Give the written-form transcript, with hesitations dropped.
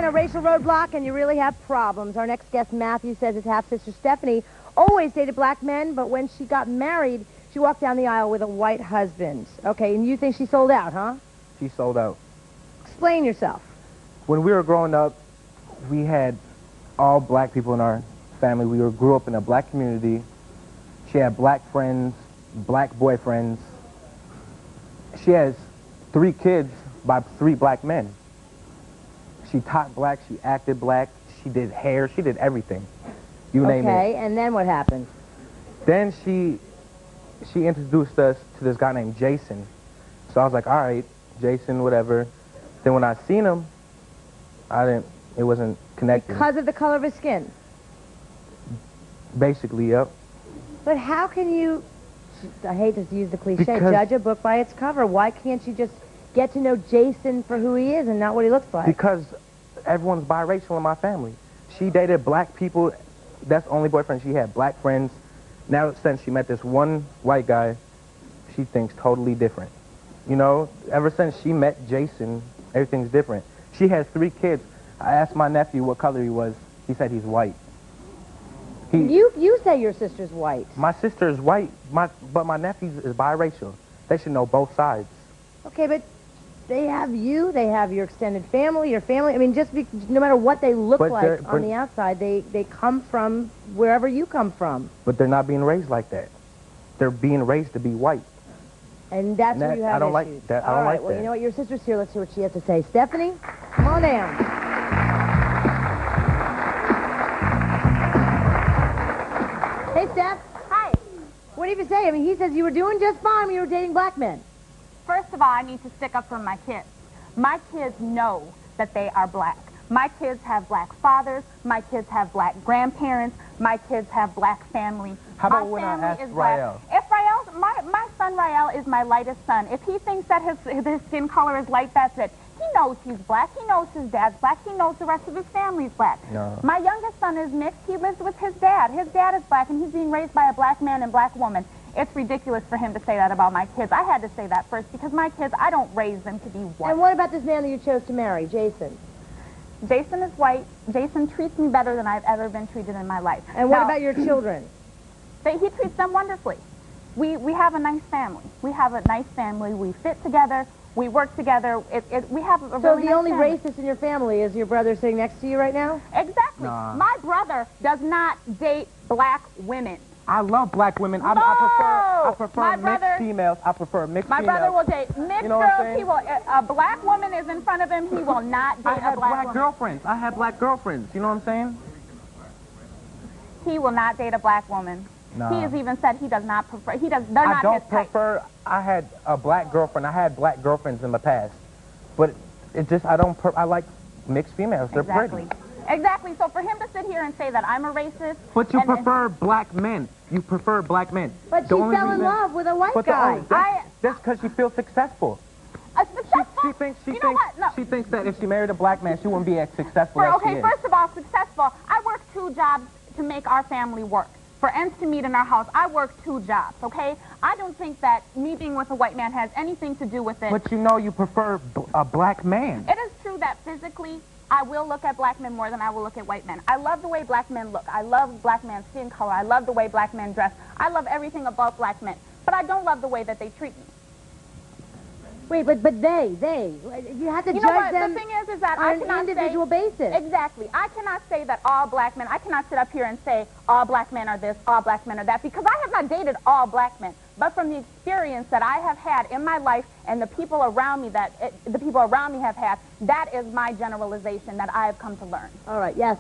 a racial roadblock and you really have problems. Our next guest, Matthew, says his half-sister Stephanie always dated black men, but when she got married, she walked down the aisle with a white husband. Okay, and you think she sold out, huh? She sold out. Explain yourself. When we were growing up, we had all black people in our family. We grew up in a black community. She had black friends, black boyfriends. She has 3 kids by 3 black men. She taught black, she acted black, she did hair, she did everything. You name it. Okay, and then what happened? Then she introduced us to this guy named Jason. So I was like, all right, Jason, whatever. Then when I seen him, it wasn't connected. Because of the color of his skin? Basically, yep. But how can you, I hate to use the cliche, Because judge a book by its cover? Why can't you just get to know Jason for who he is and not what he looks like? Because everyone's biracial in my family. She dated black people. That's the only boyfriend she had. Black friends. Now since she met this one white guy, she thinks totally different. You know, ever since she met Jason, everything's different. She has 3 kids. I asked my nephew what color he was. He said he's white. You say your sister's white. My sister is white, but my nephew is biracial. They should know both sides. Okay, but they have you, they have your extended family, your family. I mean, no matter what they look like on the outside, they come from wherever you come from. But they're not being raised like that. They're being raised to be white. And that's where you have I don't issues. like that. I All don't right, like well, that. you know what? Your sister's here. Let's hear what she has to say. Stephanie, come on down. Hey, Steph. Hi. What do you have to say? I mean, he says you were doing just fine when you were dating black men. First of all, I need to stick up for my kids. My kids know that they are black. My kids have black fathers. My kids have black grandparents. My kids have black family. How about my when I family asked is black. Rael? If Rael, my son Rael is my lightest son. If he thinks that his skin color is light, that's it. He knows he's black. He knows his dad's black. He knows the rest of his family's black. No. My youngest son is mixed. He lives with his dad. His dad is black, and he's being raised by a black man and black woman. It's ridiculous for him to say that about my kids. I had to say that first because my kids, I don't raise them to be white. And what about this man that you chose to marry, Jason? Jason is white. Jason treats me better than I've ever been treated in my life. And what about your children? He treats them wonderfully. We have a nice family. We have a nice family. We fit together. We work together. We have a really nice family. So the only racist in your family is your brother sitting next to you right now? Exactly. Nah. My brother does not date black women. I love black women. I prefer mixed females. I prefer mixed females. My brother will date mixed You know what I'm girls. saying? He will. A black woman is in front of him. He will not date I have a black black woman. girlfriends. I have black girlfriends. You know what I'm saying? He will not date a black woman. Nah. He has even said he does not prefer. They're not I don't his type. prefer. I had a black girlfriend. I had black girlfriends in the past, but it just I like mixed females. They're Exactly. pretty. Exactly. So for him to sit here and say that I'm a racist, But you and- prefer black men. You prefer black men. But she The only fell in reason- love with a white But guy. that's because she feels successful. a successful. She thinks you know what? No. she thinks that if she married a black man, she wouldn't be as successful as she Okay, is. first of all, successful. I work 2 jobs to make our family work. For ends to meet in our house, I work 2 jobs, okay? I don't think that me being with a white man has anything to do with it. But you know you prefer a black man. It is true that physically, I will look at black men more than I will look at white men. I love the way black men look. I love black men's skin color. I love the way black men dress. I love everything about black men. But I don't love the way that they treat me. Wait, but they, you have to You know judge what? them The thing is that on I an cannot individual basis. Exactly. I cannot say that all black men, I cannot sit up here and say all black men are this, all black men are that, because I have not dated all black men. But from the experience that I have had in my life and the people around me have had, that is my generalization that I have come to learn. All right, yes.